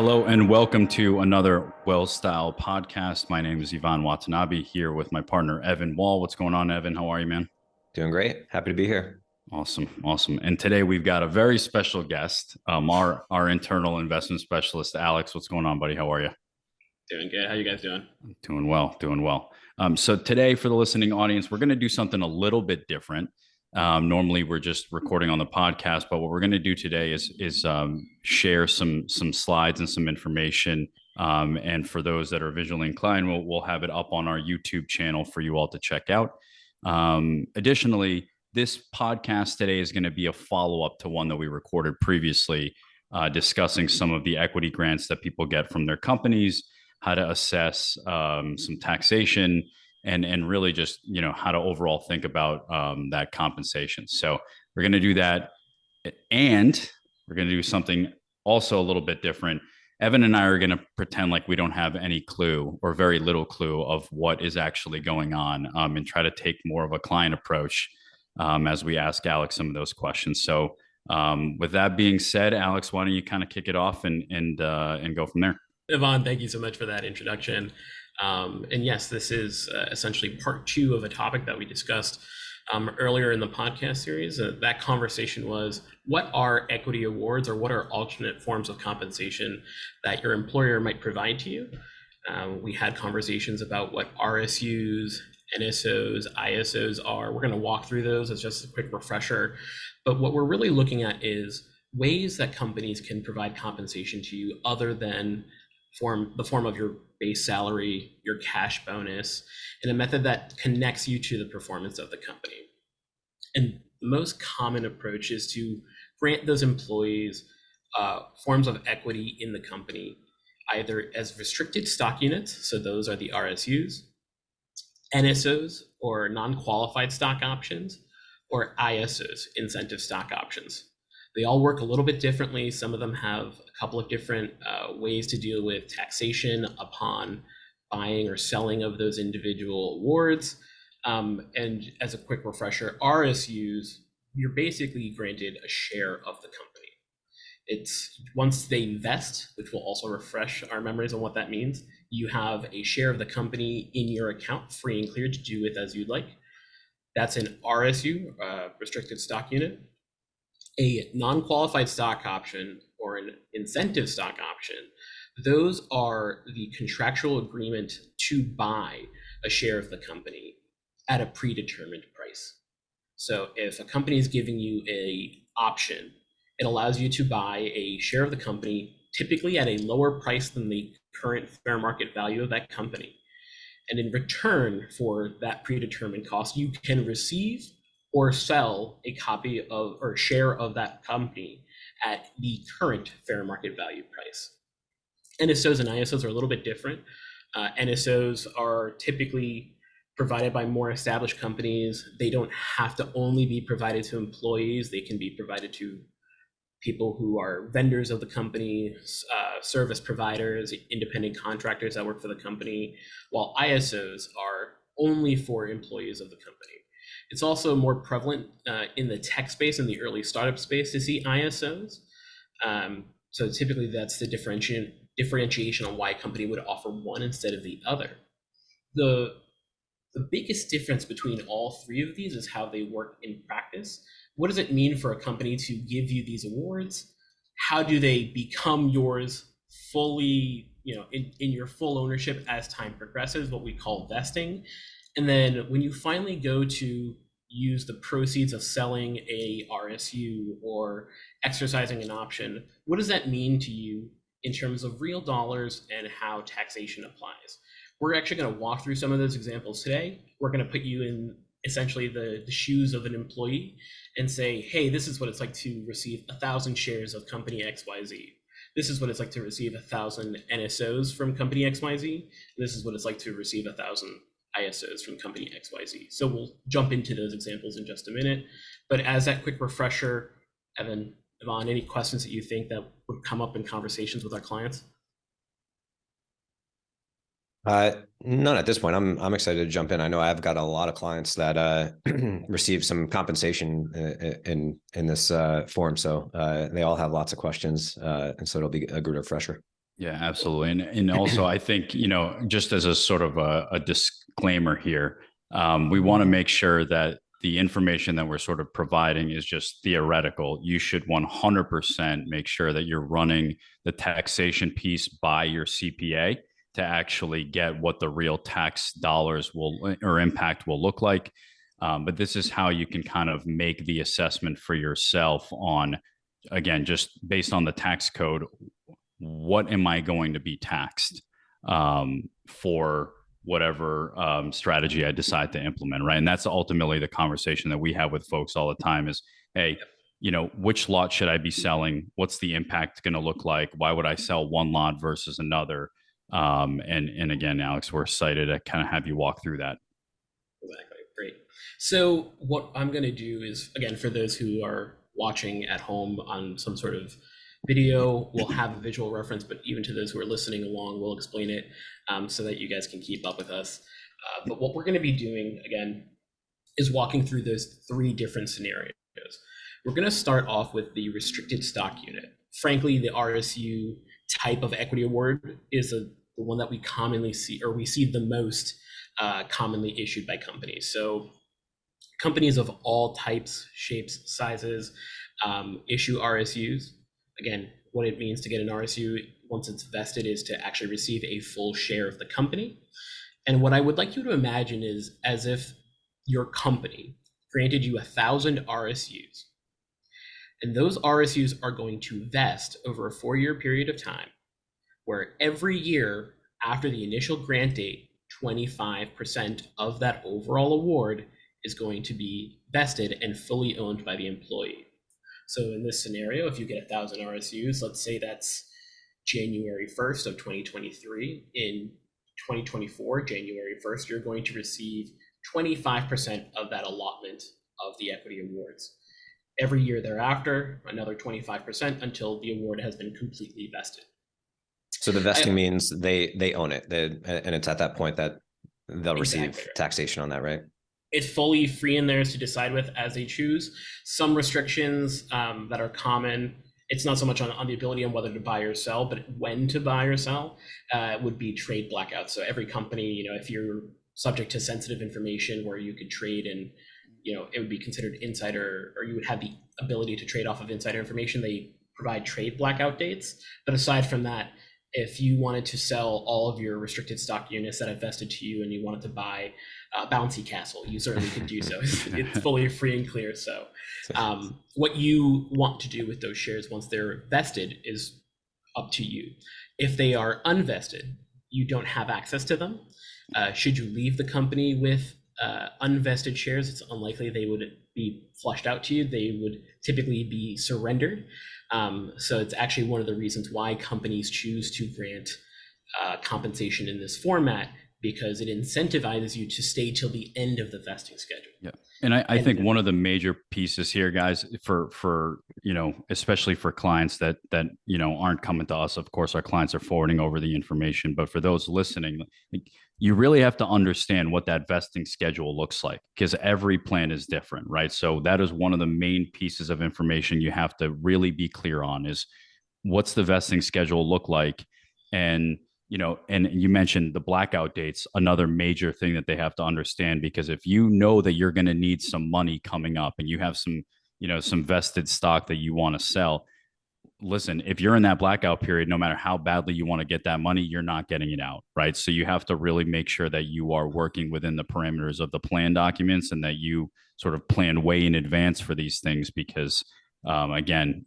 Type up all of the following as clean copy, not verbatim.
Hello and welcome to another WealthStyle podcast. My name is Iván Watanabe here with my partner, Evan Wohl. What's going on, Evan? How are you, man? Doing great. Happy to be here. Awesome. And today we've got a very special guest, our internal investment specialist, Alex. What's going on, buddy? How are you? Doing good. How you guys doing? Doing well. So today for the listening audience, we're going to do something a little bit different. Normally we're just recording on the podcast, but what we're going to do today is share some slides and some information. And for those that are visually inclined, we'll have it up on our YouTube channel for you all to check out. Additionally, this podcast today is going to be a follow-up to one that we recorded previously, discussing some of the equity grants that people get from their companies, how to assess some taxation, and really just, how to overall think about that compensation. So we're going to do that. And we're going to do something also a little bit different. Evan and I are going to pretend like we don't have any clue or very little clue of what is actually going on, and try to take more of a client approach as we ask Alex some of those questions. So with that being said, Alex, why don't you kind of kick it off and go from there? Iván, thank you so much for that introduction. And yes, this is essentially part two of a topic that we discussed earlier in the podcast series. That conversation was, what are equity awards, or what are alternate forms of compensation that your employer might provide to you? We had conversations about what RSUs, NSOs, ISOs are. We're going to walk through those as just a quick refresher. But what we're really looking at is ways that companies can provide compensation to you other than the form of your base salary, your cash bonus, in a method that connects you to the performance of the company. And the most common approach is to grant those employees forms of equity in the company, either as restricted stock units, so those are the RSUs, NSOs, or non-qualified stock options, or ISOs, incentive stock options. They all work a little bit differently. Some of them have a couple of different ways to deal with taxation upon buying or selling of those individual awards. And as a quick refresher, RSUs, you're basically granted a share of the company. It's once they vest, which will also refresh our memories on what that means, you have a share of the company in your account, free and clear to do with as you'd like. That's an RSU, restricted stock unit. A non-qualified stock option or an incentive stock option, those are the contractual agreement to buy a share of the company at a predetermined price. So if a company is giving you an option, it allows you to buy a share of the company, typically at a lower price than the current fair market value of that company. And in return for that predetermined cost, you can receive or sell a copy of or share of that company at the current fair market value price. NSOs and ISOs are a little bit different. NSOs are typically provided by more established companies. They don't have to only be provided to employees. They can be provided to people who are vendors of the company, service providers, independent contractors that work for the company, while ISOs are only for employees of the company. It's also more prevalent in the tech space and the early startup space to see ISOs. So typically that's the differentiation on why a company would offer one instead of the other. The biggest difference between all three of these is how they work in practice. What does it mean for a company to give you these awards? How do they become yours fully, in your full ownership as time progresses, what we call vesting? And then when you finally go to use the proceeds of selling a RSU or exercising an option, what does that mean to you in terms of real dollars and how taxation applies? We're actually going to walk through some of those examples today. We're going to put you in essentially the shoes of an employee and say, hey, this is what it's like to receive 1,000 shares of company XYZ. This is what it's like to receive 1,000 NSOs from company XYZ. This is what it's like to receive 1,000 ISOs from company XYZ. So we'll jump into those examples in just a minute. But as that quick refresher, Evan, Iván, any questions that you think that would come up in conversations with our clients? None at this point. I'm excited to jump in. I know I've got a lot of clients that receive some compensation in this form, so they all have lots of questions, and so it'll be a good refresher. Yeah, absolutely. And also, I think, just as a sort of a disclaimer here, we want to make sure that the information that we're sort of providing is just theoretical. You should 100% make sure that you're running the taxation piece by your CPA to actually get what the real tax dollars will or impact will look like. But this is how you can kind of make the assessment for yourself on, again, just based on the tax code, what am I going to be taxed for whatever strategy I decide to implement, right? And that's ultimately the conversation that we have with folks all the time is, hey, which lot should I be selling? What's the impact going to look like? Why would I sell one lot versus another? And again, Alex, we're excited to kind of have you walk through that. Exactly. Great. So what I'm going to do is, again, for those who are watching at home on some sort of video, we'll have a visual reference, but even to those who are listening along, we'll explain it so that you guys can keep up with us. But what we're going to be doing, again, is walking through those three different scenarios. We're going to start off with the restricted stock unit. Frankly, the RSU type of equity award is the one that we commonly see, or we see the most commonly issued by companies. So companies of all types, shapes, sizes issue RSUs. Again, what it means to get an RSU once it's vested is to actually receive a full share of the company. And what I would like you to imagine is as if your company granted you 1,000 RSUs, and those RSUs are going to vest over a 4-year period of time, where every year after the initial grant date, 25% of that overall award is going to be vested and fully owned by the employee. So in this scenario, if you get 1,000 RSUs, let's say that's January 1st of 2023. In 2024, January 1st, you're going to receive 25% of that allotment of the equity awards. Every year thereafter, another 25% until the award has been completely vested. So the vesting means they own it, and it's at that point that they'll receive taxation on that, right? It's fully free in theirs to decide with as they choose. Some restrictions that are common, it's not so much on the ability on whether to buy or sell, but when to buy or sell would be trade blackouts. So every company, if you're subject to sensitive information where you could trade and, it would be considered insider, or you would have the ability to trade off of insider information, they provide trade blackout dates. But aside from that, if you wanted to sell all of your restricted stock units that have vested to you and you wanted to buy Bouncy Castle, you certainly could do so. It's fully free and clear. So what you want to do with those shares once they're vested is up to you. If they are unvested, you don't have access to them. Should you leave the company with unvested shares, it's unlikely they would be flushed out to you. They would typically be surrendered. So it's actually one of the reasons why companies choose to grant compensation in this format, because it incentivizes you to stay till the end of the vesting schedule. Yeah. And I think one of the major pieces here, guys, for especially for clients that aren't coming to us, of course, our clients are forwarding over the information, but for those listening, you really have to understand what that vesting schedule looks like, because every plan is different, right? So that is one of the main pieces of information you have to really be clear on is what's the vesting schedule look like? And and you mentioned the blackout dates, another major thing that they have to understand, because if you know that you're going to need some money coming up and you have some vested stock that you want to sell, listen, if you're in that blackout period, no matter how badly you want to get that money, you're not getting it out, right? So you have to really make sure that you are working within the parameters of the plan documents and that you sort of plan way in advance for these things, because again,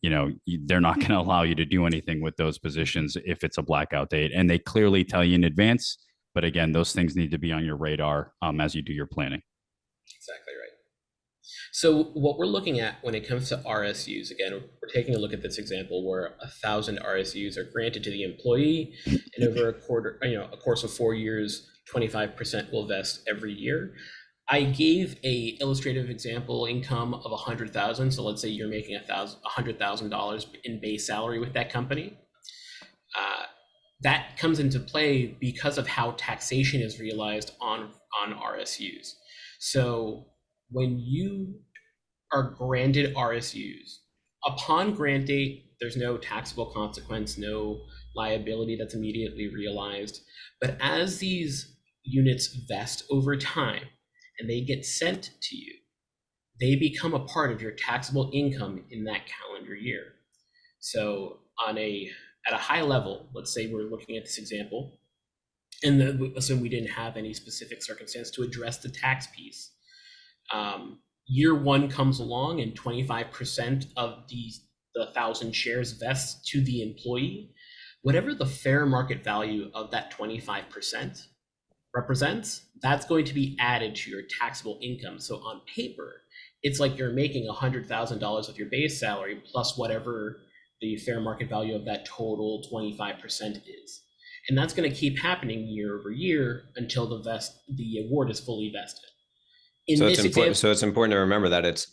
they're not going to allow you to do anything with those positions if it's a blackout date, and they clearly tell you in advance. But again, those things need to be on your radar as you do your planning. Exactly right. So what we're looking at when it comes to RSUs, again, we're taking a look at this example where 1,000 RSUs are granted to the employee, and over a course of 4 years, 25% will vest every year. I gave a illustrative example income of 100,000. So let's say you're making $100,000 in base salary with that company. That comes into play because of how taxation is realized on RSUs. So when you are granted RSUs, upon grant date, there's no taxable consequence, no liability that's immediately realized. But as these units vest over time and they get sent to you, they become a part of your taxable income in that calendar year. So at a high level, let's say we're looking at this example, and assume we didn't have any specific circumstance to address the tax piece. Year one comes along and 25% of the 1,000 shares vests to the employee. Whatever the fair market value of that 25% represents, that's going to be added to your taxable income. So on paper, it's like you're making $100,000 of your base salary plus whatever the fair market value of that total 25% is. And that's going to keep happening year over year until the award is fully vested. So it's important to remember that it's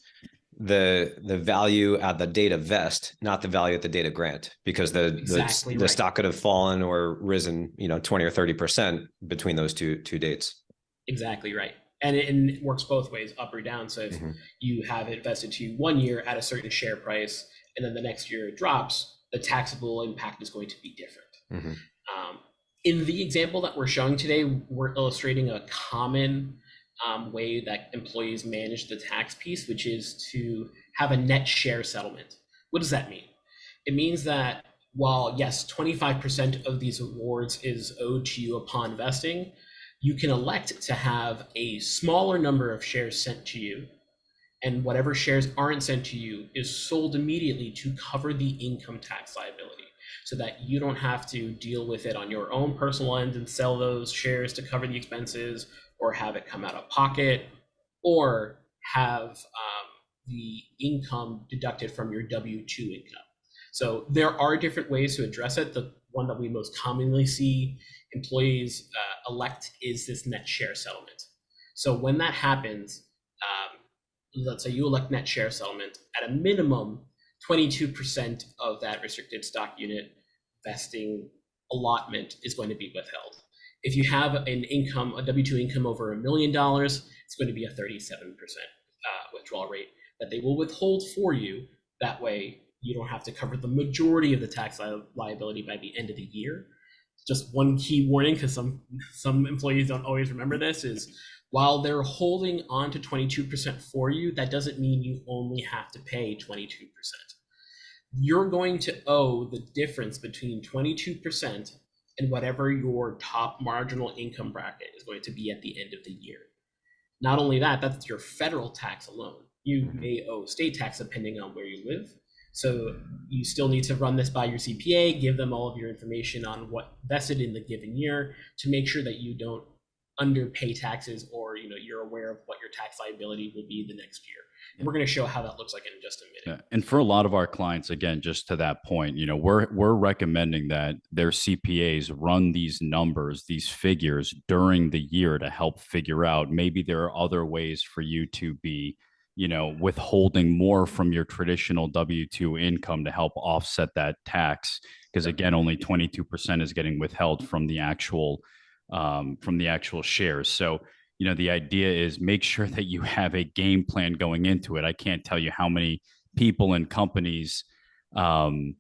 the value at the date of vest, not the value at the date of grant, because the stock could have fallen or risen, 20 or 30% between those two dates. Exactly right. And it works both ways, up or down. So if you have it vested to you 1 year at a certain share price, and then the next year it drops, the taxable impact is going to be different. In the example that we're showing today, we're illustrating a common way that employees manage the tax piece, which is to have a net share settlement. What does that mean? It means that while, yes, 25% of these awards is owed to you upon vesting, you can elect to have a smaller number of shares sent to you, and whatever shares aren't sent to you is sold immediately to cover the income tax liability, so that you don't have to deal with it on your own personal end and sell those shares to cover the expenses, or have it come out of pocket, or have the income deducted from your W-2 income. So there are different ways to address it. The one that we most commonly see employees elect is this net share settlement. So when that happens, let's say you elect net share settlement, at a minimum, 22% of that restricted stock unit vesting allotment is going to be withheld. If you have a W-2 income over $1 million, it's going to be a 37% withdrawal rate that they will withhold for you. That way, you don't have to cover the majority of the tax liability by the end of the year. Just one key warning, because some employees don't always remember this, is while they're holding on to 22% for you, that doesn't mean you only have to pay 22%. You're going to owe the difference between 22% and whatever your top marginal income bracket is going to be at the end of the year. Not only that, that's your federal tax alone. You may owe state tax depending on where you live. So you still need to run this by your CPA, give them all of your information on what vested in the given year to make sure that you don't underpay taxes, or you're aware of what your tax liability will be the next year. And we're going to show how that looks like in just a minute. Yeah. And for a lot of our clients, again, just to that point, we're recommending that their CPAs run these numbers, these figures during the year to help figure out maybe there are other ways for you to be withholding more from your traditional W-2 income to help offset that tax. Because again, only 22% is getting withheld from the actual shares. So, the idea is make sure that you have a game plan going into it. I can't tell you how many people and companies come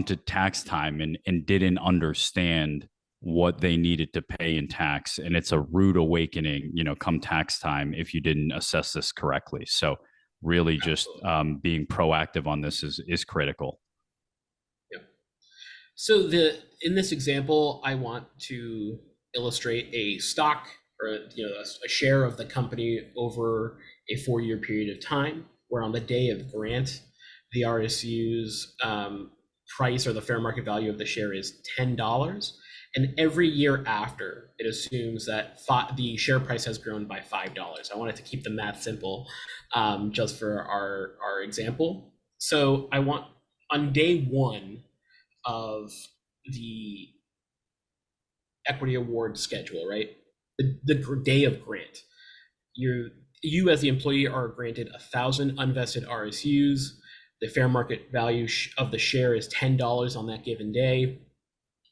to tax time and didn't understand what they needed to pay in tax. And it's a rude awakening, come tax time if you didn't assess this correctly. So really just being proactive on this is critical. Yeah. So in this example, I want to illustrate a stock, or a share of the company over a 4-year period of time, where on the day of grant, the RSU's price, or the fair market value of the share, is $10. And every year after, it assumes that the share price has grown by $5. I wanted to keep the math simple just for our example. So I want, on day one of the equity award schedule, right? The day of grant, you as the employee are granted 1,000 unvested RSUs. The fair market value of the share is $10 on that given day.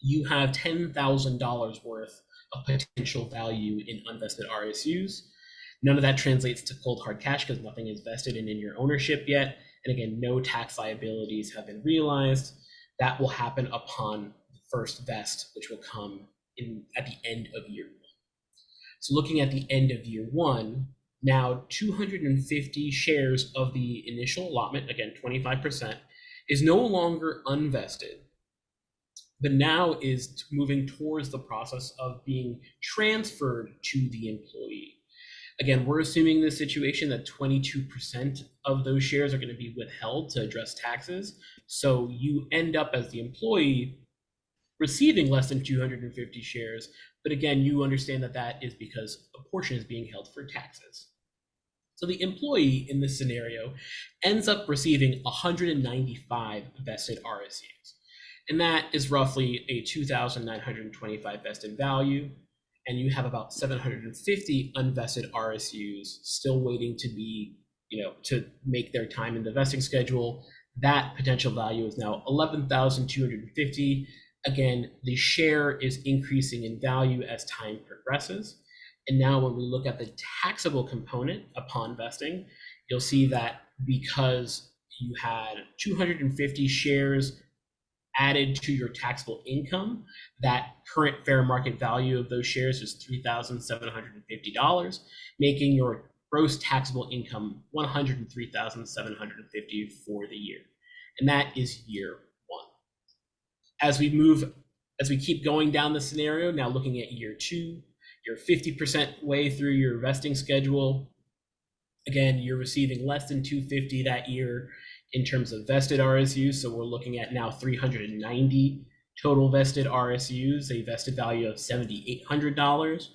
You have $10,000 worth of potential value in unvested RSUs. None of that translates to cold hard cash because nothing is vested and in your ownership yet. And again, no tax liabilities have been realized. That will happen upon first vest, which will come in at the end of year 1. So looking at the end of year 1, now 250 shares of the initial allotment, again 25%, is no longer unvested, but now is moving towards the process of being transferred to the employee. Again, we're assuming this situation that 22% of those shares are going to be withheld to address taxes. So you end up as the employee receiving less than 250 shares. But again, you understand that that is because a portion is being held for taxes. So the employee in this scenario ends up receiving 195 vested RSUs. And that is roughly a 2,925 vested value. And you have about 750 unvested RSUs still waiting to be, to make their time in the vesting schedule. That potential value is now 11,250. Again, the share is increasing in value as time progresses. And now when we look at the taxable component upon vesting, you'll see that because you had 250 shares added to your taxable income, that current fair market value of those shares is $3,750, making your gross taxable income $103,750 for the year. And that is year 1. As we keep going down the scenario, now looking at year 2, you're 50% way through your vesting schedule. Again, you're receiving less than 250 that year in terms of vested RSUs. So we're looking at now 390 total vested RSUs, a vested value of $7,800.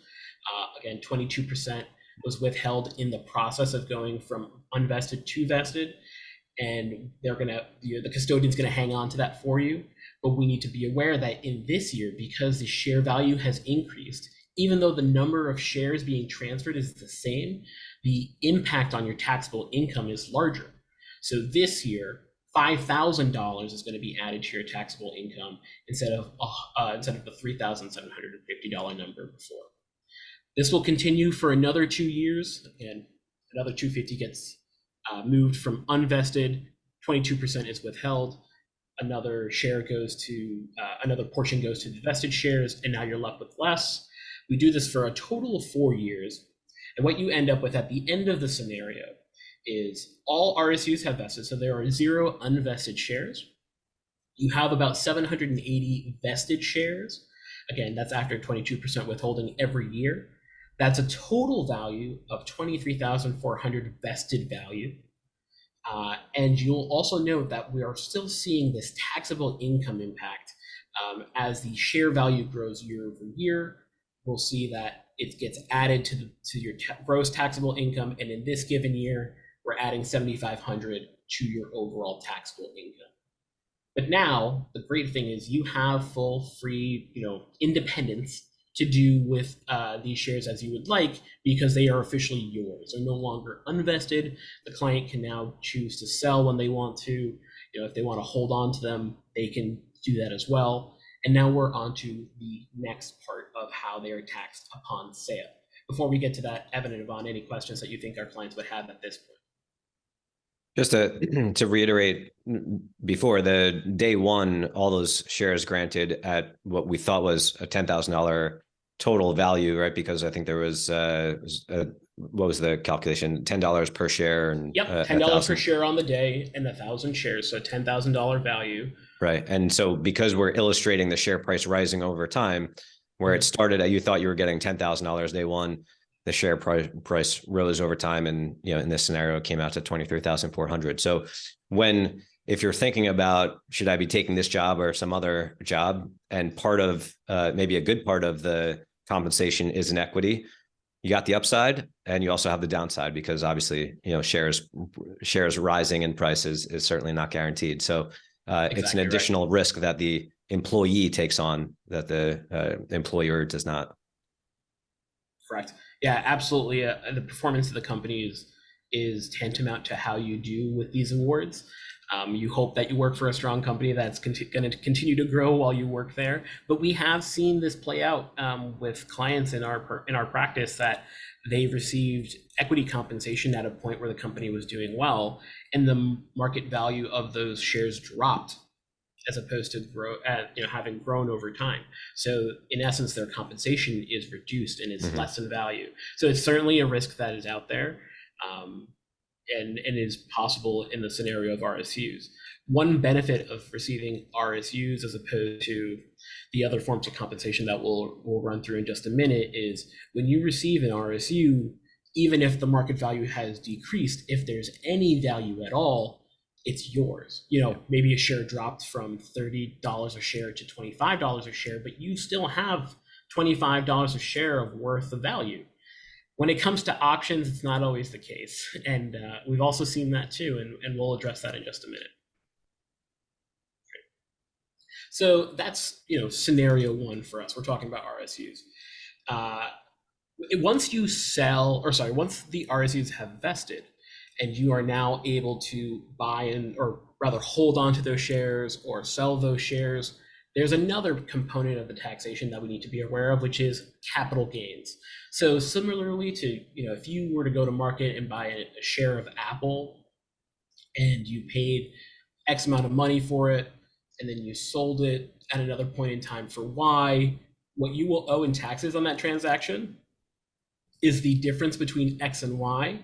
Again, 22% was withheld in the process of going from unvested to vested. And the custodian's gonna hang on to that for you. But we need to be aware that in this year, because the share value has increased, even though the number of shares being transferred is the same, the impact on your taxable income is larger. So this year, $5,000 is going to be added to your taxable income instead of the $3,750 number before. This will continue for another 2 years, and another 250 gets moved from unvested, 22% is withheld. Another portion goes to the vested shares, and now you're left with less. We do this for a total of 4 years. And what you end up with at the end of the scenario is all RSUs have vested, so there are 0 unvested shares. You have about 780 vested shares. Again, that's after 22% withholding every year. That's a total value of 23,400 vested value. And you'll also note that we are still seeing this taxable income impact as the share value grows year over year. We'll see that it gets added to your gross taxable income, and in this given year, we're adding 7,500 to your overall taxable income. But now the great thing is you have full, free, independence to do with these shares as you would like, because they are officially yours. They're no longer unvested. The client can now choose to sell when they want to. If they want to hold on to them, they can do that as well. And now we're on to the next part of how they are taxed upon sale. Before we get to that, Evan and Iván, any questions that you think our clients would have at this point? Just to reiterate, before the day 1, all those shares granted at what we thought was a $10,000 total value, right? Because I think there was what was the calculation? $10 per share, and yep, $10 per share on the day, and 1,000 shares, so $10,000 value. Right, and so because we're illustrating the share price rising over time, where it started at you thought you were getting $10,000 day 1. The share price rose over time, and in this scenario, it came out to 23,400. So if you're thinking about, should I be taking this job or some other job, and part of maybe a good part of the compensation is in equity, you got the upside, and you also have the downside, because obviously shares rising in price is certainly not guaranteed. So exactly, it's an additional risk that the employee takes on that the employer does not. Correct. Yeah, absolutely. The performance of the company is tantamount to how you do with these awards. You hope that you work for a strong company that's going to continue to grow while you work there. But we have seen this play out with clients in our practice, that they received equity compensation at a point where the company was doing well, and the market value of those shares dropped as opposed to having grown over time. So in essence, their compensation is reduced and is less in value. So it's certainly a risk that is out there, and is possible in the scenario of RSUs. One benefit of receiving RSUs as opposed to the other forms of compensation that we'll run through in just a minute is when you receive an RSU, even if the market value has decreased, if there's any value at all, it's yours. Maybe a share dropped from $30 a share to $25 a share, but you still have $25 a share of worth of value. When it comes to options, it's not always the case. And we've also seen that too, and we'll address that in just a minute. So that's, scenario one for us. We're talking about RSUs. Once the RSUs have vested and you are now able to or rather hold on to those shares or sell those shares, there's another component of the taxation that we need to be aware of, which is capital gains. So similarly to, if you were to go to market and buy a share of Apple and you paid X amount of money for it, and then you sold it at another point in time for Y, what you will owe in taxes on that transaction is the difference between X and Y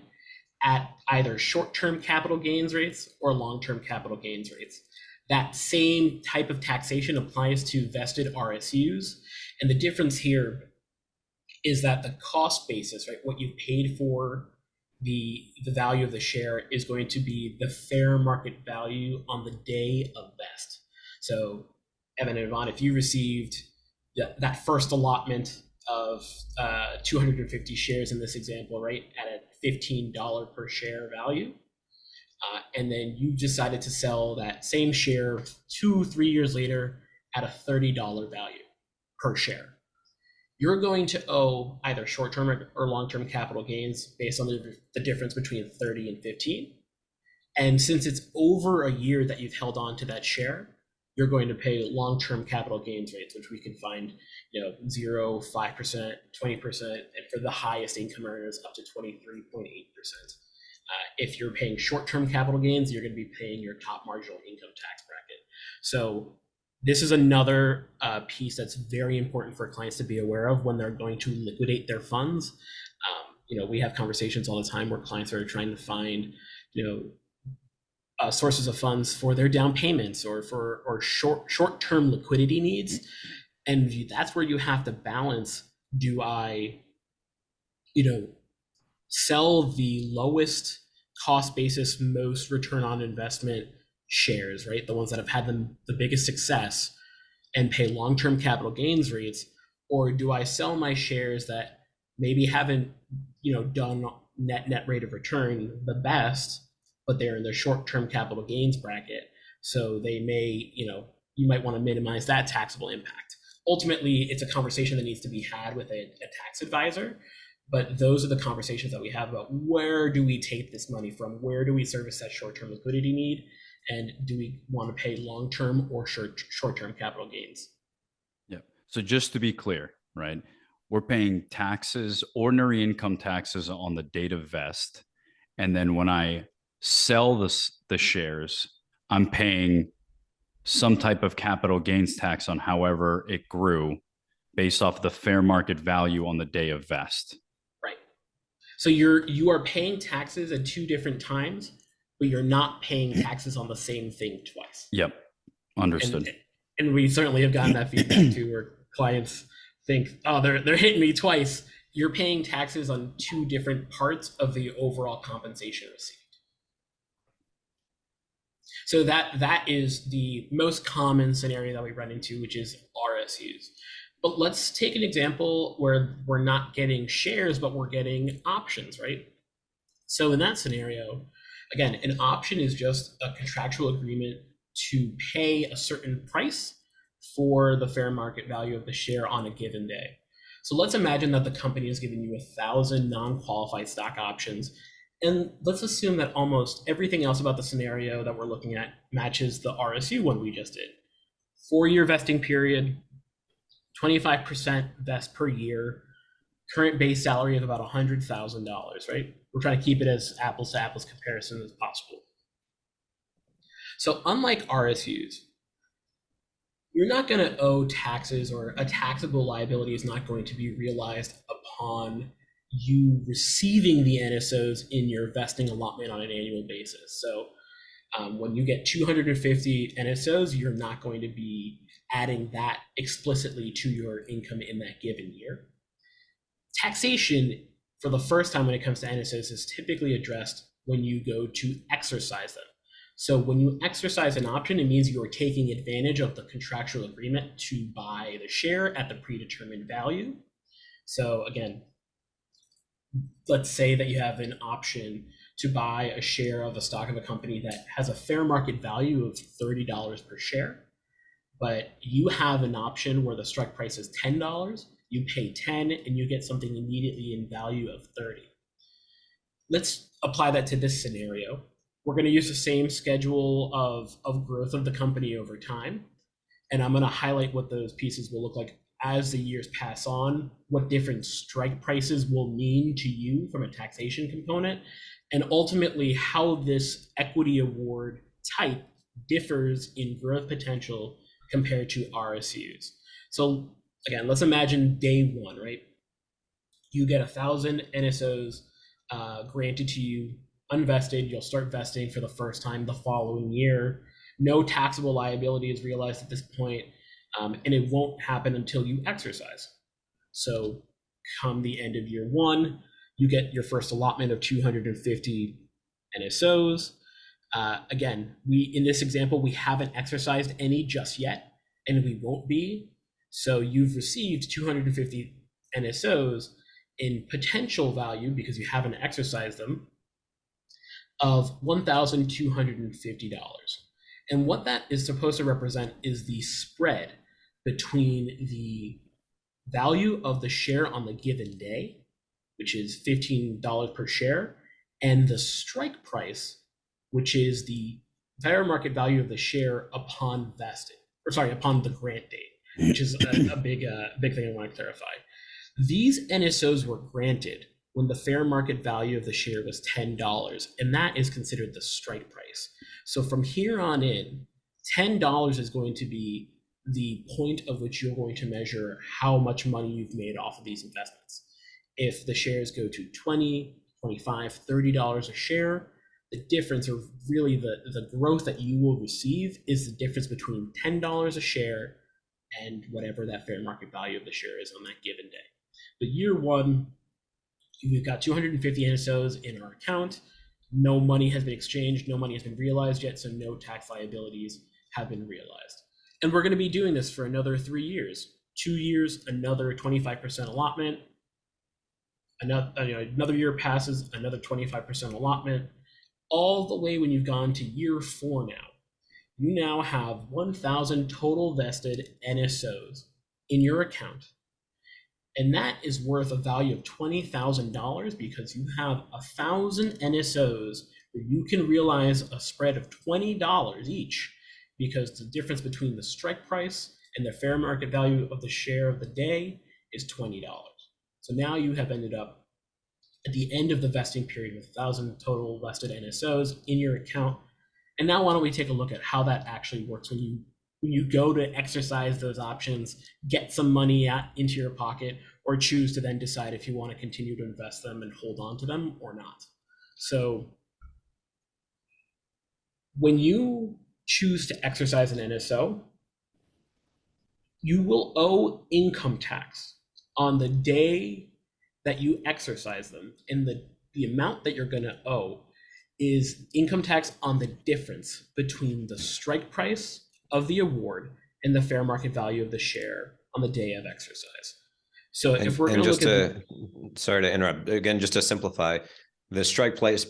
at either short-term capital gains rates or long-term capital gains rates. That same type of taxation applies to vested RSUs. And the difference here is that the cost basis, right, what you paid for the value of the share is going to be the fair market value on the day of vest. So Evan and Iván, if you received that first allotment of 250 shares in this example, right, at a $15 per share value, and then you decided to sell that same share 2-3 years later at a $30 value per share, you're going to owe either short-term or long-term capital gains based on the difference between 30 and 15. And since it's over a year that you've held on to that share, you're going to pay long-term capital gains rates, which we can find, 0, 5%, 20%, and for the highest income earners up to 23.8%. If you're paying short-term capital gains, you're going to be paying your top marginal income tax bracket. So this is another piece that's very important for clients to be aware of when they're going to liquidate their funds. We have conversations all the time where clients are trying to find, sources of funds for their down payments or short-term liquidity needs. And that's where you have to balance, do I, sell the lowest cost basis, most return on investment shares, right? The ones that have had the biggest success and pay long-term capital gains rates, or do I sell my shares that maybe haven't, done net rate of return the best, but they're in the short-term capital gains bracket. So they may, you might want to minimize that taxable impact. Ultimately, it's a conversation that needs to be had with a tax advisor. But those are the conversations that we have about where do we take this money from? Where do we service that short-term liquidity need? And do we want to pay long-term or short-term capital gains? Yeah. So just to be clear, right? We're paying taxes, ordinary income taxes on the date of vest. And then when I sell the shares, I'm paying some type of capital gains tax on however it grew based off the fair market value on the day of vest. Right. So you are paying taxes at two different times, but you're not paying taxes on the same thing twice. Yep. Understood. And we certainly have gotten that feedback too, where clients think, oh, they're hitting me twice. You're paying taxes on two different parts of the overall compensation received. So that is the most common scenario that we run into, which is RSUs. But let's take an example where we're not getting shares, but we're getting options, right? So in that scenario, again, an option is just a contractual agreement to pay a certain price for the fair market value of the share on a given day. So let's imagine that the company is giving you 1,000 non-qualified stock options. And let's assume that almost everything else about the scenario that we're looking at matches the RSU one we just did. 4-year vesting period, 25% vest per year, current base salary of about $100,000, right? We're trying to keep it as apples to apples comparison as possible. So unlike RSUs, you're not going to owe taxes, or a taxable liability is not going to be realized upon you receiving the NSOs in your vesting allotment on an annual basis. So when you get 250 NSOs, you're not going to be adding that explicitly to your income in that given year. Taxation, for the first time when it comes to NSOs, is typically addressed when you go to exercise them. So when you exercise an option, it means you are taking advantage of the contractual agreement to buy the share at the predetermined value. So again, let's say that you have an option to buy a share of a stock of a company that has a fair market value of $30 per share, but you have an option where the strike price is $10, you pay 10 and you get something immediately in value of 30. Let's apply that to this scenario. We're going to use the same schedule of growth of the company over time. And I'm going to highlight what those pieces will look like as the years pass on, what different strike prices will mean to you from a taxation component, and ultimately how this equity award type differs in growth potential compared to RSUs. So again, let's imagine day one, right? You get 1,000 NSOs granted to you, unvested. You'll start vesting for the first time the following year. No taxable liability is realized at this point, and it won't happen until you exercise. So come the end of year one, you get your first allotment of 250 NSOs. Again, in this example, we haven't exercised any just yet, and we won't be. So you've received 250 NSOs in potential value, because you haven't exercised them, of $1,250. And what that is supposed to represent is the spread between the value of the share on the given day, which is $15 per share, and the strike price, which is the fair market value of the share upon vesting, upon the grant date, which is a big thing I want to clarify. These NSOs were granted when the fair market value of the share was $10, and that is considered the strike price. So from here on in, $10 is going to be the point of which you're going to measure how much money you've made off of these investments. If the shares go to $20, $25, $30 a share, the difference, or really the growth that you will receive, is the difference between $10 a share and whatever that fair market value of the share is on that given day. But year one, we've got 250 NSOs in our account. No money has been exchanged. No money has been realized yet, so no tax liabilities have been realized. And we're going to be doing this for another 3 years. 2 years, another 25% allotment. Another year passes, another 25% allotment. All the way when you've gone to year 4 now, you now have 1,000 total vested NSOs in your account. And that is worth a value of $20,000, because you have 1,000 NSOs where you can realize a spread of $20 each, because the difference between the strike price and the fair market value of the share of the day is $20. So now you have ended up at the end of the vesting period with 1,000 total vested NSOs in your account. And now why don't we take a look at how that actually works when you go to exercise those options, get some money into your pocket, or choose to then decide if you want to continue to invest them and hold on to them or not. So when you choose to exercise an NSO, you will owe income tax on the day that you exercise them. And the amount that you're going to owe is income tax on the difference between the strike price of the award and the fair market value of the share on the day of exercise. So if we're going to look at sorry to interrupt again, just to simplify, the strike price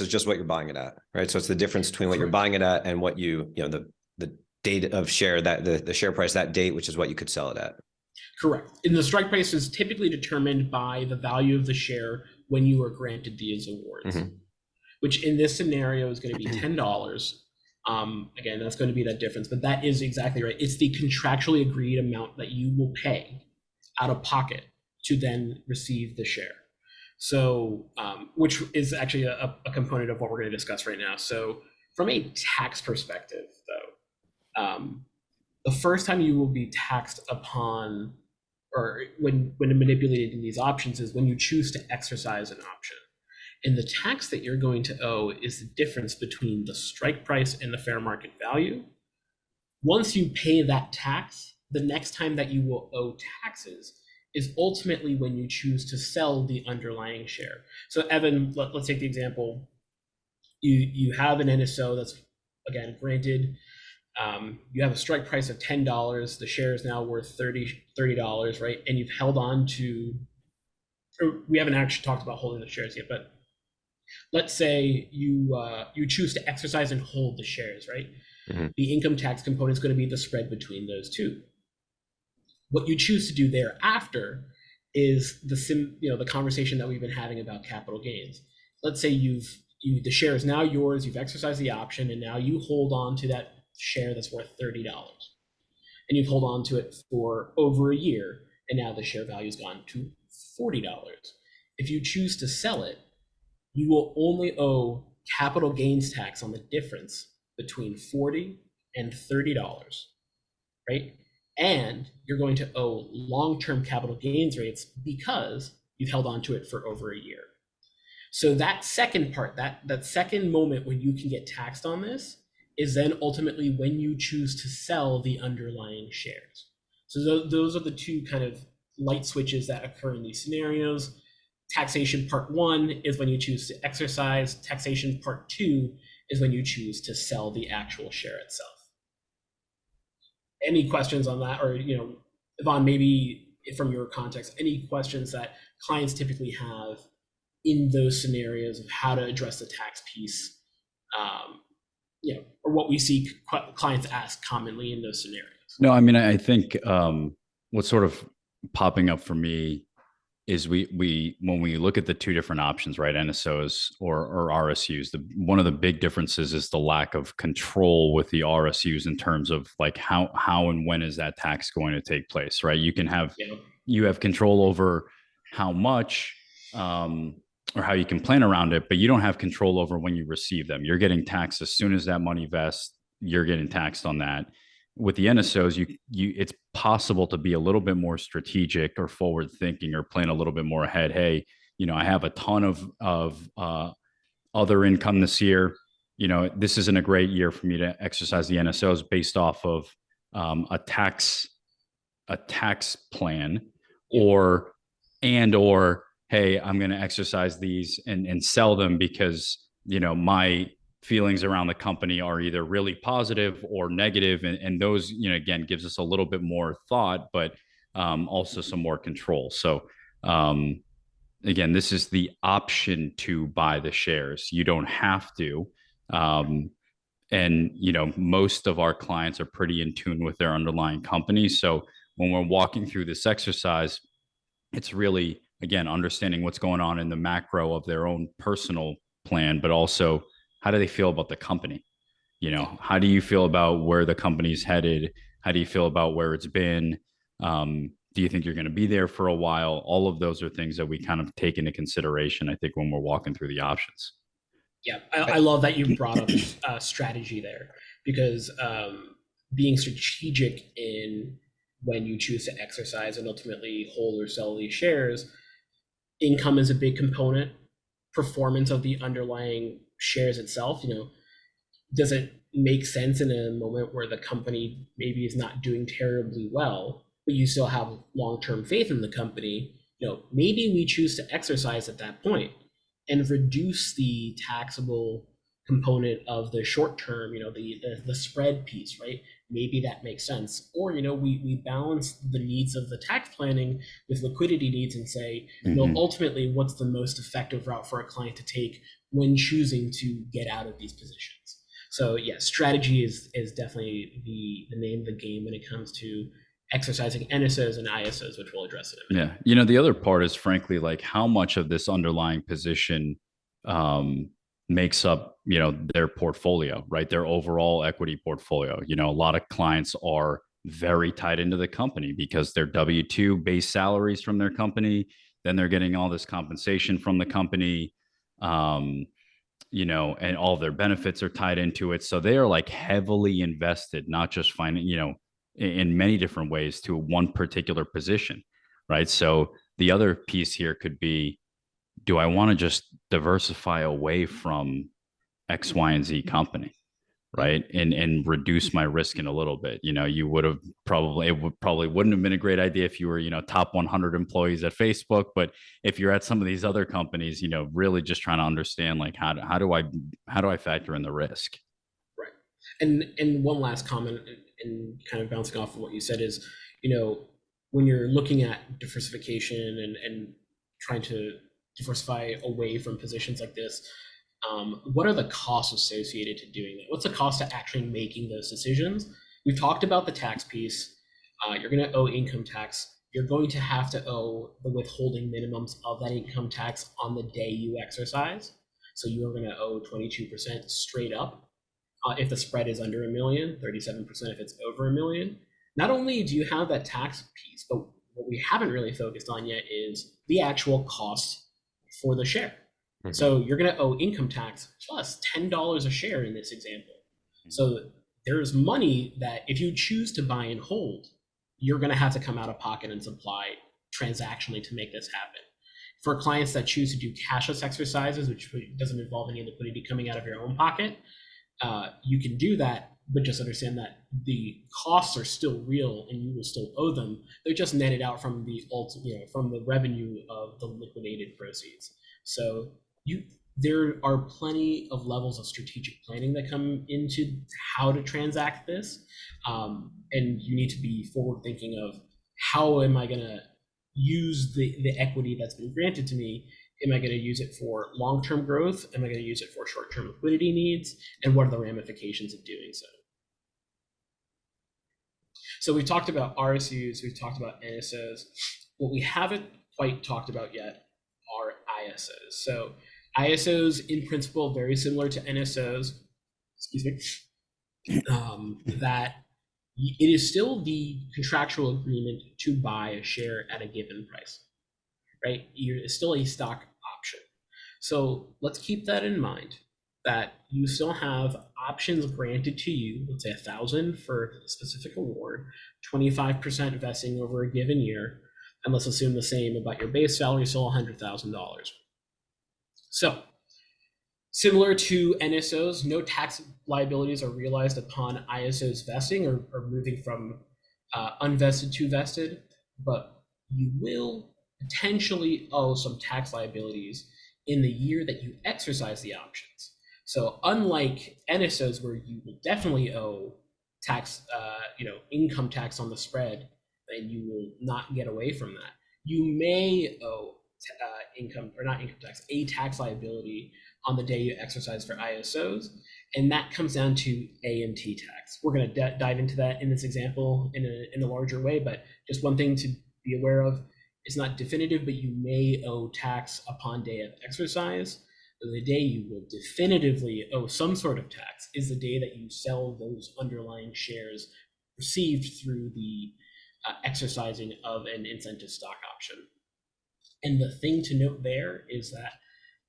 is just what you're buying it at, right? So it's the difference between what you're buying it at and what the date of share, that the share price that date, which is what you could sell it at. Correct. And the strike price is typically determined by the value of the share when you were granted these awards, which in this scenario is going to be $10. Again, that's going to be that difference, but that is exactly right. It's the contractually agreed amount that you will pay out of pocket to then receive the share. So, which is actually a component of what we're going to discuss right now. So from a tax perspective, though, The first time you will be taxed upon, or when manipulated in these options, is when you choose to exercise an option. And the tax that you're going to owe is the difference between the strike price and the fair market value. Once you pay that tax, the next time that you will owe taxes is ultimately when you choose to sell the underlying share. So Evan, let's take the example. You have an NSO that's, again, granted, you have a strike price of $10. The share is now worth $30, right? And you've held on to, or we haven't actually talked about holding the shares yet, but let's say you choose to exercise and hold the shares, right? Mm-hmm. The income tax component is going to be the spread between those two. What you choose to do thereafter is the conversation that we've been having about capital gains. Let's say the share is now yours, you've exercised the option, and now you hold on to that share that's worth $30. And you've held on to it for over a year, and now the share value has gone to $40. If you choose to sell it, you will only owe capital gains tax on the difference between $40 and $30, right? And you're going to owe long-term capital gains rates because you've held on to it for over a year. So that second part, that second moment when you can get taxed on this is then ultimately when you choose to sell the underlying shares. So those are the two kind of light switches that occur in these scenarios. Taxation part 1 is when you choose to exercise. Taxation part 2 is when you choose to sell the actual share itself. Any questions on that? Or, Iván, maybe from your context, any questions that clients typically have in those scenarios of how to address the tax piece, or what we see clients ask commonly in those scenarios? No, I mean, I think what's sort of popping up for me is we when we look at the two different options, right, NSOs or RSUs, one of the big differences is the lack of control with the RSUs in terms of like how and when is that tax going to take place, right? You can have you have control over how much or how you can plan around it, but you don't have control over when you receive them. You're getting taxed as soon as that money vests. You're getting taxed on that. With the NSOs, it's possible to be a little bit more strategic or forward thinking or plan a little bit more ahead. Hey, I have a ton of other income this year. This isn't a great year for me to exercise the NSOs based off of a tax plan, or hey, I'm going to exercise these and sell them because my feelings around the company are either really positive or negative, and those again gives us a little bit more thought, but also some more control. So again, this is the option to buy the shares. You don't have to, and most of our clients are pretty in tune with their underlying companies. So when we're walking through this exercise, it's really, again, understanding what's going on in the macro of their own personal plan, but also how do they feel about the company? How do you feel about where the company's headed? How do you feel about where it's been? Do you think you're going to be there for a while? All of those are things that we kind of take into consideration, I think, when we're walking through the options. Yeah, I love that you brought up strategy there, because being strategic in when you choose to exercise and ultimately hold or sell these shares, income is a big component. Performance of the underlying shares itself, does it make sense in a moment where the company maybe is not doing terribly well, but you still have long-term faith in the company? Maybe we choose to exercise at that point and reduce the taxable component of the short term, the spread piece, right? Maybe that makes sense. Or, we balance the needs of the tax planning with liquidity needs and say, ultimately, what's the most effective route for a client to take when choosing to get out of these positions? So yeah, strategy is definitely the name of the game when it comes to exercising NSOs and ISOs, which we'll address in a minute. Yeah. The other part is frankly, like how much of this underlying position makes up, their portfolio, right? Their overall equity portfolio. A lot of clients are very tied into the company because they're W-2 base salaries from their company. Then they're getting all this compensation from the company, and all of their benefits are tied into it. So they are like heavily invested, not just in many different ways to one particular position, right? So the other piece here could be, do I want to just diversify away from X, Y, and Z company? Right. And reduce my risk in a little bit. You would have probably wouldn't have been a great idea if you were, top 100 employees at Facebook. But if you're at some of these other companies, really just trying to understand, like, how do I factor in the risk? Right. And one last comment, and kind of bouncing off of what you said, is, when you're looking at diversification and trying to diversify away from positions like this, what are the costs associated to doing that? What's the cost to actually making those decisions? We've talked about the tax piece. You're going to owe income tax. You're going to have to owe the withholding minimums of that income tax on the day you exercise. So you are going to owe 22% straight up if the spread is under $1 million, 37% if it's over $1 million. Not only do you have that tax piece, but what we haven't really focused on yet is the actual cost for the share. So you're going to owe income tax plus $10 a share in this example. So there's money that if you choose to buy and hold, you're going to have to come out of pocket and supply transactionally to make this happen. For clients that choose to do cashless exercises, which doesn't involve any liquidity coming out of your own pocket, you can do that, but just understand that the costs are still real and you will still owe them. They're just netted out from from the revenue of the liquidated proceeds. So there are plenty of levels of strategic planning that come into how to transact this. And you need to be forward thinking of, how am I going to use the equity that's been granted to me? Am I going to use it for long-term growth? Am I going to use it for short-term liquidity needs? And what are the ramifications of doing so? So we've talked about RSUs, we've talked about NSOs. What we haven't quite talked about yet are ISOs. So ISOs, in principle, very similar to NSOs, that it is still the contractual agreement to buy a share at a given price, right? It's still a stock option. So let's keep that in mind, that you still have options granted to you, let's say 1,000 for a specific award, 25% vesting over a given year, and let's assume the same about your base salary, still $100,000. So similar to NSOs, no tax liabilities are realized upon ISOs vesting or moving from unvested to vested, but you will potentially owe some tax liabilities in the year that you exercise the options. So unlike NSOs, where you will definitely owe tax, income tax on the spread, and you will not get away from that, you may owe a tax liability on the day you exercise for ISOs, and that comes down to AMT tax. We're going to dive into that in this example in a larger way, but just one thing to be aware of: it's not definitive, but you may owe tax upon day of exercise. The day you will definitively owe some sort of tax is the day that you sell those underlying shares received through the exercising of an incentive stock option. And the thing to note there is that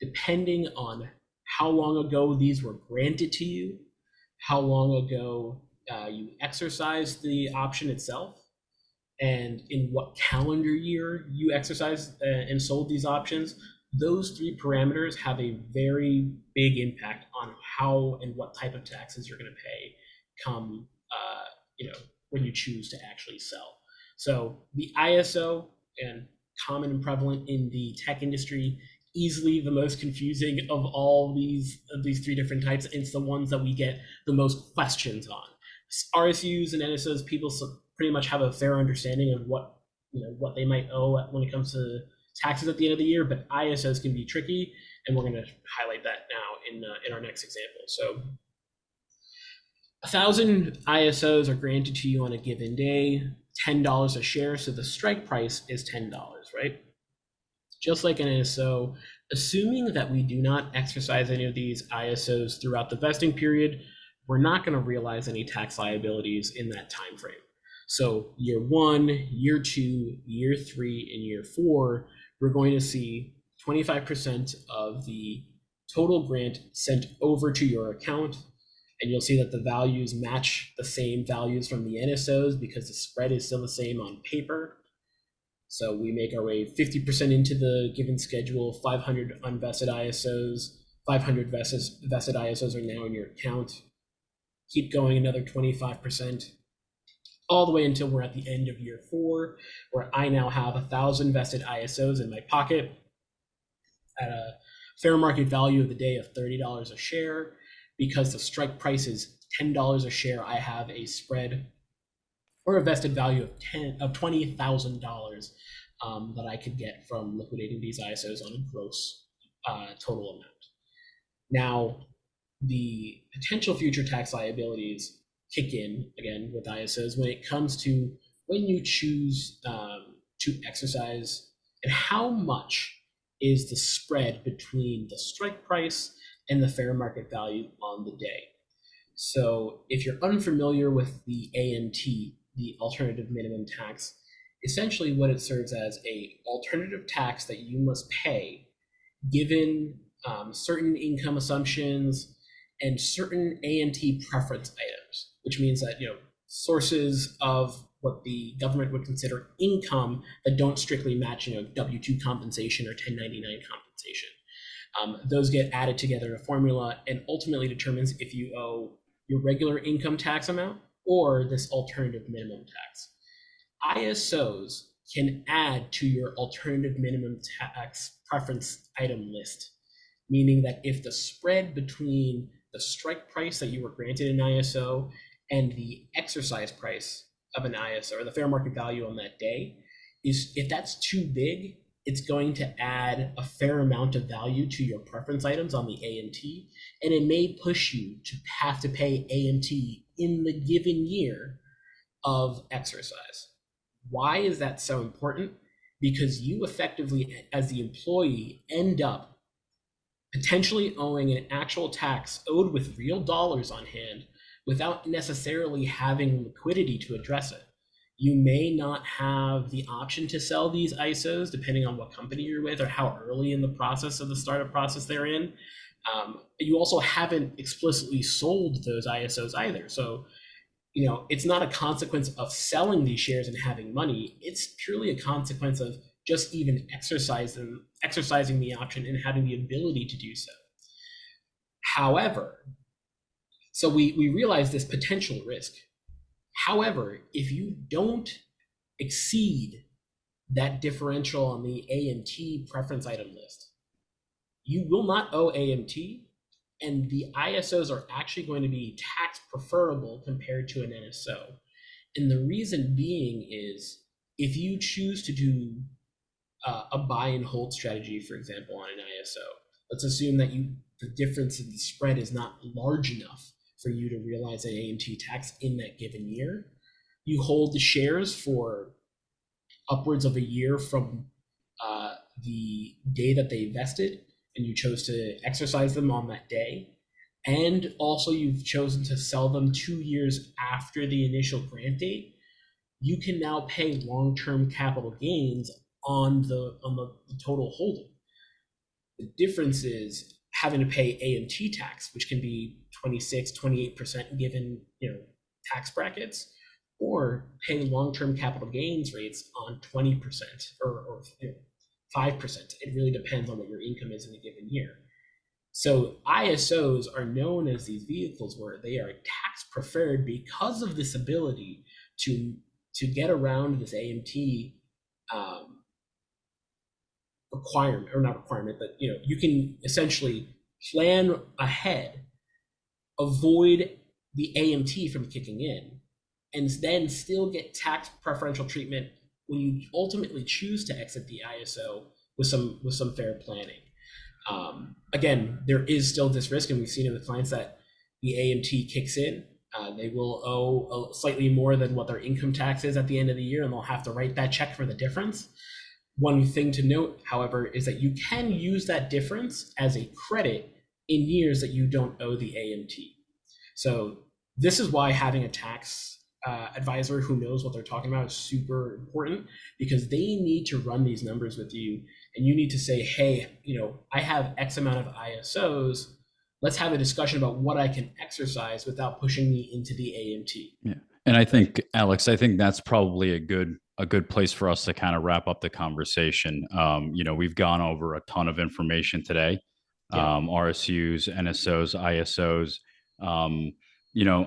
depending on how long ago these were granted to you, how long ago you exercised the option itself, and in what calendar year you exercised and sold these options, those three parameters have a very big impact on how and what type of taxes you're going to pay come, when you choose to actually sell. So the ISO, and common and prevalent in the tech industry, easily the most confusing of all these three different types. It's the ones that we get the most questions on. RSUs and NSOs, people pretty much have a fair understanding of what they might owe when it comes to taxes at the end of the year, but ISOs can be tricky, and we're going to highlight that now in our next example. So 1,000 ISOs are granted to you on a given day, $10 a share, so the strike price is $10, right? Just like an NSO, assuming that we do not exercise any of these ISOs throughout the vesting period, we're not going to realize any tax liabilities in that time frame. So year 1, year 2, year 3, and year 4, we're going to see 25% of the total grant sent over to your account, And you'll see that the values match the same values from the NSOs because the spread is still the same on paper. So we make our way 50% into the given schedule, 500 unvested ISOs, 500 vested ISOs are now in your account. Keep going another 25%, all the way until we're at the end of year 4, where I now have 1,000 vested ISOs in my pocket at a fair market value of the day of $30 a share. Because the strike price is $10 a share, I have a spread or a vested value of $20,000 that I could get from liquidating these ISOs on a gross total amount. Now, the potential future tax liabilities kick in again with ISOs when it comes to when you choose to exercise and how much is the spread between the strike price and the fair market value on the day. So if you're unfamiliar with the AMT, the alternative minimum tax, essentially what it serves as a alternative tax that you must pay given certain income assumptions and certain AMT preference items, which means that sources of what the government would consider income that don't strictly match W-2 compensation or 1099 compensation. Those get added together in a formula and ultimately determines if you owe your regular income tax amount or this alternative minimum tax. ISOs can add to your alternative minimum tax preference item list, meaning that if the spread between the strike price that you were granted in ISO and the exercise price of an ISO or the fair market value on that day is, if that's too big, it's going to add a fair amount of value to your preference items on the AMT, and it may push you to have to pay AMT in the given year of exercise. Why is that so important? Because you effectively, as the employee, end up potentially owing an actual tax owed with real dollars on hand without necessarily having liquidity to address it. You may not have the option to sell these ISOs depending on what company you're with or how early in the process of the startup process they're in. You also haven't explicitly sold those ISOs either. So, it's not a consequence of selling these shares and having money. It's purely a consequence of just even exercising the option and having the ability to do so. However, so we realize this potential risk. However, if you don't exceed that differential on the AMT preference item list, you will not owe AMT, and the ISOs are actually going to be tax preferable compared to an NSO. And the reason being is if you choose to do a buy and hold strategy, for example, on an ISO, let's assume that the difference in the spread is not large enough for you to realize an AMT tax in that given year. You hold the shares for upwards of a year from the day that they vested, and you chose to exercise them on that day. And also you've chosen to sell them 2 years after the initial grant date. You can now pay long-term capital gains on the total holding. The difference is having to pay AMT tax, which can be 26, 28% given tax brackets, or pay long-term capital gains rates on 20% or 5%. It really depends on what your income is in a given year. So ISOs are known as these vehicles where they are tax preferred because of this ability to get around this AMT requirement, or not requirement, but you can essentially plan ahead, avoid the AMT from kicking in, and then still get tax preferential treatment when you ultimately choose to exit the ISO with some fair planning. Again, there is still this risk, and we've seen in the clients that the AMT kicks in. They will owe slightly more than what their income tax is at the end of the year, and they'll have to write that check for the difference. One thing to note, however, is that you can use that difference as a credit in years that you don't owe the AMT. So this is why having a tax advisor who knows what they're talking about is super important, because they need to run these numbers with you, and you need to say, hey, I have X amount of ISOs. let's have a discussion about what I can exercise without pushing me into the AMT. Yeah. And I think, Alex, I think that's probably a good place for us to kind of wrap up the conversation. We've gone over a ton of information today, RSUs, NSOs, ISOs.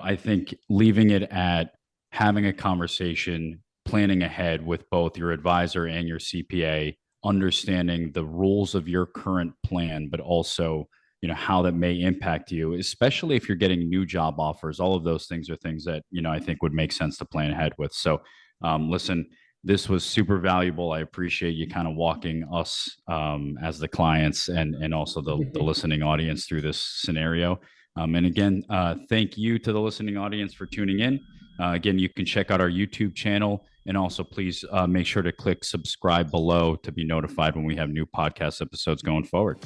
I think leaving it at having a conversation, planning ahead with both your advisor and your CPA, understanding the rules of your current plan, but also how that may impact you, especially if you're getting new job offers. All of those things are things that I think would make sense to plan ahead with. So listen, this was super valuable. I appreciate you kind of walking us as the clients and also the listening audience through this scenario. And again, thank you to the listening audience for tuning in. Again, you can check out our YouTube channel, and also please make sure to click subscribe below to be notified when we have new podcast episodes going forward.